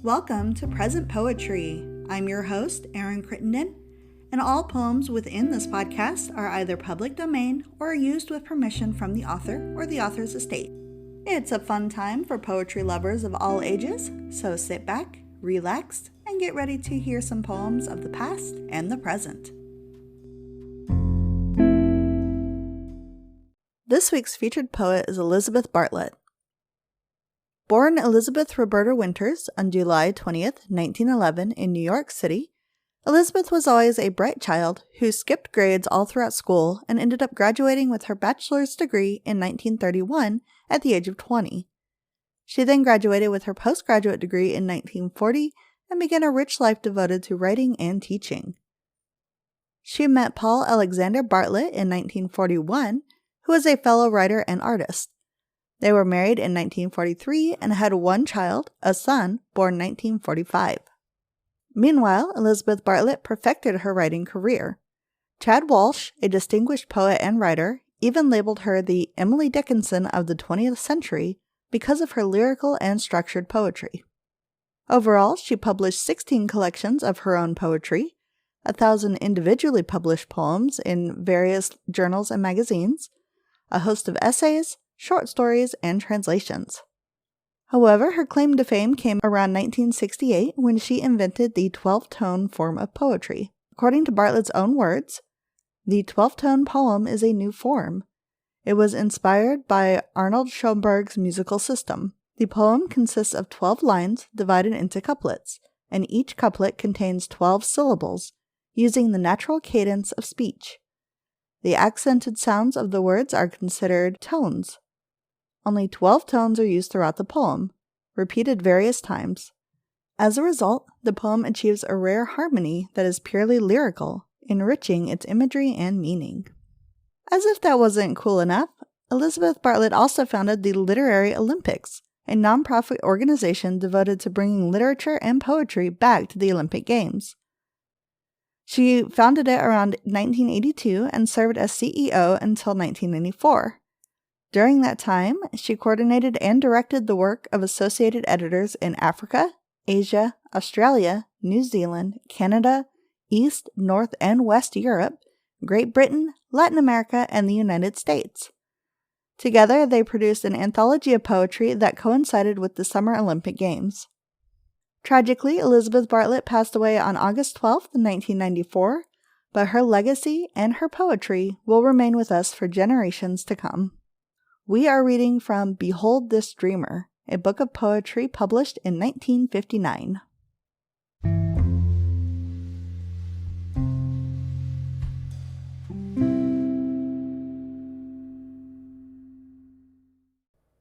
Welcome to Present Poetry. I'm your host, Erin Crittenden, and all poems within this podcast are either public domain or used with permission from the author or the author's estate. It's a fun time for poetry lovers of all ages, so sit back, relax, and get ready to hear some poems of the past and the present. This week's featured poet is Elizabeth Bartlett. Born Elizabeth Roberta Winters on July 20th, 1911 in New York City, Elizabeth was always a bright child who skipped grades all throughout school and ended up graduating with her bachelor's degree in 1931 at the age of 20. She then graduated with her postgraduate degree in 1940 and began a rich life devoted to writing and teaching. She met Paul Alexander Bartlett in 1941, who was a fellow writer and artist. They were married in 1943 and had one child, a son, born 1945. Meanwhile, Elizabeth Bartlett perfected her writing career. Chad Walsh, a distinguished poet and writer, even labeled her the Emily Dickinson of the 20th century because of her lyrical and structured poetry. Overall, she published 16 collections of her own poetry, 1,000 individually published poems in various journals and magazines, a host of essays, short stories, and translations. However, her claim to fame came around 1968 when she invented the 12-tone form of poetry. According to Bartlett's own words, the 12-tone poem is a new form. It was inspired by Arnold Schoenberg's musical system. The poem consists of 12 lines divided into couplets, and each couplet contains 12 syllables, using the natural cadence of speech. The accented sounds of the words are considered tones. Only 12 tones are used throughout the poem, repeated various times. As a result, the poem achieves a rare harmony that is purely lyrical, enriching its imagery and meaning. As if that wasn't cool enough, Elizabeth Bartlett also founded the Literary Olympics, a nonprofit organization devoted to bringing literature and poetry back to the Olympic Games. She founded it around 1982 and served as CEO until 1994. During that time, she coordinated and directed the work of associated editors in Africa, Asia, Australia, New Zealand, Canada, East, North, and West Europe, Great Britain, Latin America, and the United States. Together, they produced an anthology of poetry that coincided with the Summer Olympic Games. Tragically, Elizabeth Bartlett passed away on August 12, 1994, but her legacy and her poetry will remain with us for generations to come. We are reading from Behold This Dreamer, a book of poetry published in 1959.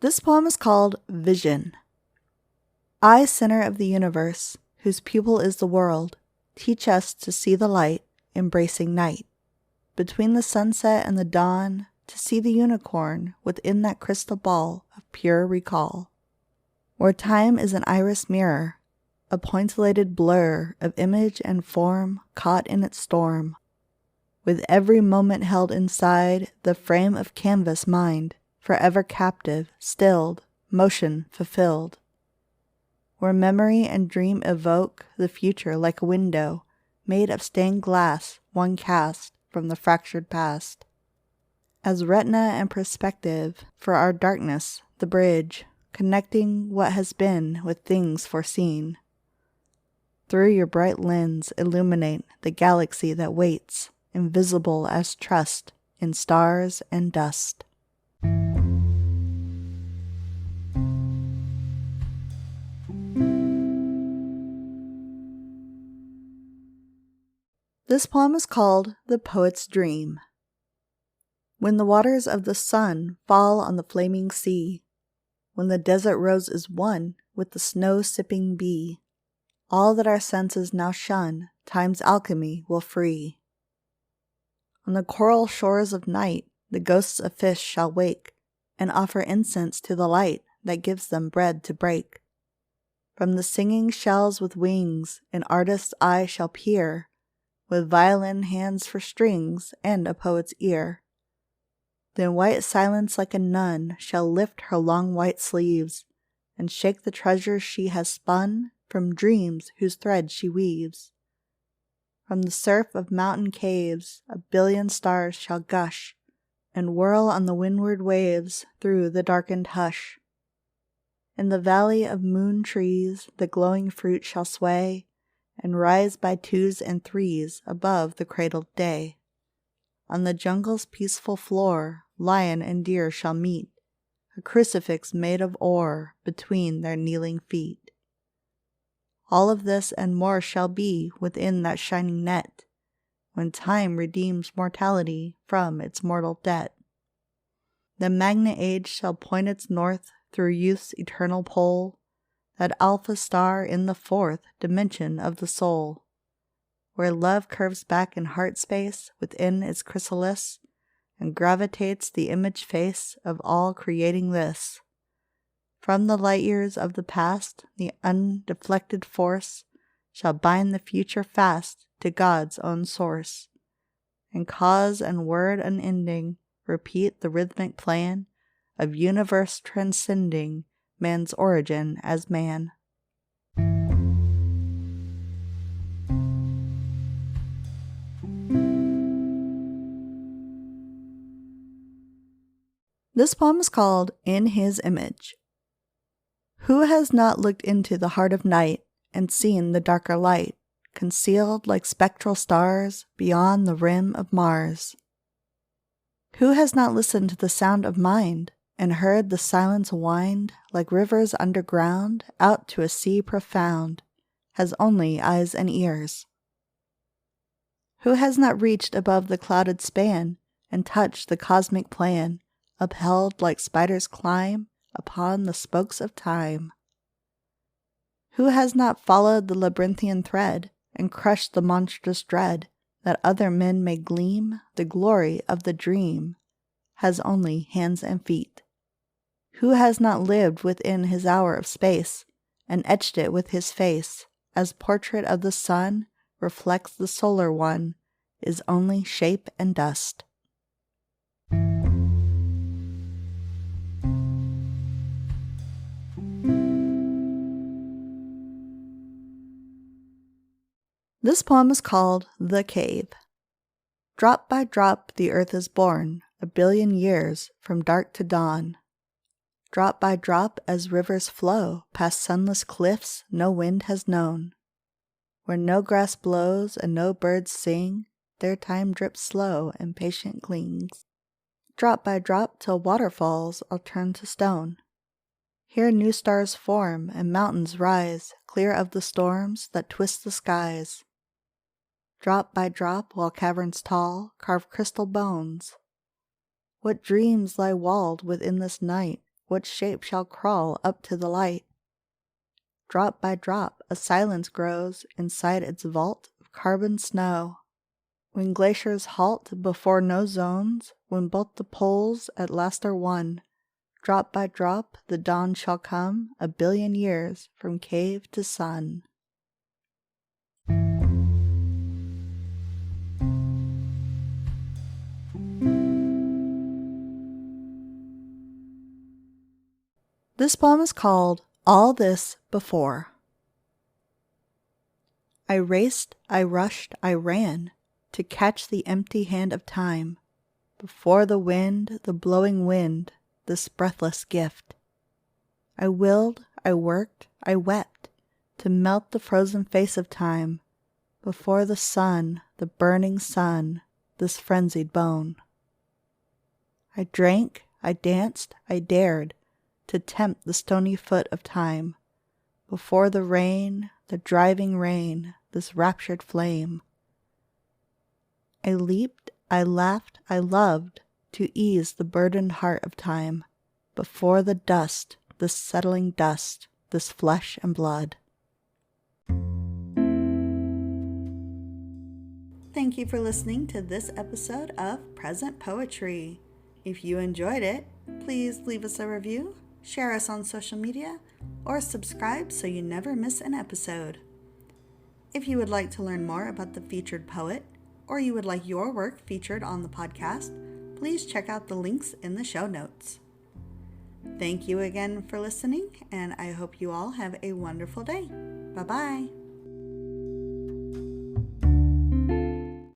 This poem is called Vision. I, center of the universe, whose pupil is the world, teach us to see the light, embracing night. Between the sunset and the dawn, to see the unicorn within that crystal ball of pure recall. Where time is an iris mirror, a pointillated blur of image and form caught in its storm. With every moment held inside the frame of canvas mind, forever captive, stilled, motion fulfilled. Where memory and dream evoke the future like a window, made of stained glass, one cast from the fractured past. As retina and perspective for our darkness, the bridge, connecting what has been with things foreseen. Through your bright lens illuminate the galaxy that waits, invisible as trust in stars and dust. This poem is called The Poet's Dream. When the waters of the sun fall on the flaming sea, when the desert rose is one with the snow-sipping bee, all that our senses now shun, time's alchemy will free. On the coral shores of night, the ghosts of fish shall wake, and offer incense to the light that gives them bread to break. From the singing shells with wings, an artist's eye shall peer, with violin hands for strings and a poet's ear. Then white silence like a nun shall lift her long white sleeves, and shake the treasures she has spun from dreams whose thread she weaves. From the surf of mountain caves, a billion stars shall gush, and whirl on the windward waves through the darkened hush. In the valley of moon trees, the glowing fruit shall sway, and rise by twos and threes above the cradled day. On the jungle's peaceful floor, lion and deer shall meet, a crucifix made of ore between their kneeling feet. All of this and more shall be within that shining net, when time redeems mortality from its mortal debt. The magna age shall point its north through youth's eternal pole, that alpha star in the fourth dimension of the soul, where love curves back in heart space within its chrysalis, and gravitates the image face of all creating this. From the light years of the past, the undeflected force shall bind the future fast to God's own source, and cause and word unending repeat the rhythmic plan of universe transcending man's origin as man. This poem is called In His Image. Who has not looked into the heart of night and seen the darker light, concealed like spectral stars beyond the rim of Mars? Who has not listened to the sound of mind and heard the silence wind like rivers underground out to a sea profound, has only eyes and ears? Who has not reached above the clouded span and touched the cosmic plan, upheld like spiders climb upon the spokes of time? Who has not followed the labyrinthian thread and crushed the monstrous dread, that other men may gleam the glory of the dream, has only hands and feet? Who has not lived within his hour of space and etched it with his face, as portrait of the sun reflects the solar one, is only shape and dust? This poem is called The Cave. Drop by drop the earth is born, a billion years from dark to dawn. Drop by drop as rivers flow past sunless cliffs no wind has known. Where no grass blows and no birds sing, their time drips slow and patient clings. Drop by drop till waterfalls all turn to stone. Here new stars form and mountains rise, clear of the storms that twist the skies. Drop by drop while caverns tall carve crystal bones. What dreams lie walled within this night? What shape shall crawl up to the light? Drop by drop a silence grows inside its vault of carbon snow. When glaciers halt before no zones, when both the poles at last are one, drop by drop the dawn shall come, a billion years from cave to sun. This poem is called All This Before. I raced, I rushed, I ran to catch the empty hand of time, before the wind, the blowing wind, this breathless gift. I willed, I worked, I wept to melt the frozen face of time, before the sun, the burning sun, this frenzied bone. I drank, I danced, I dared to tempt the stony foot of time, before the rain, the driving rain, this raptured flame. I leaped, I laughed, I loved to ease the burdened heart of time, before the dust, this settling dust, this flesh and blood. Thank you for listening to this episode of Present Poetry. If you enjoyed it, please leave us a review, share us on social media, or subscribe so you never miss an episode. If you would like to learn more about the featured poet, or you would like your work featured on the podcast, please check out the links in the show notes. Thank you again for listening, and I hope you all have a wonderful day. Bye-bye.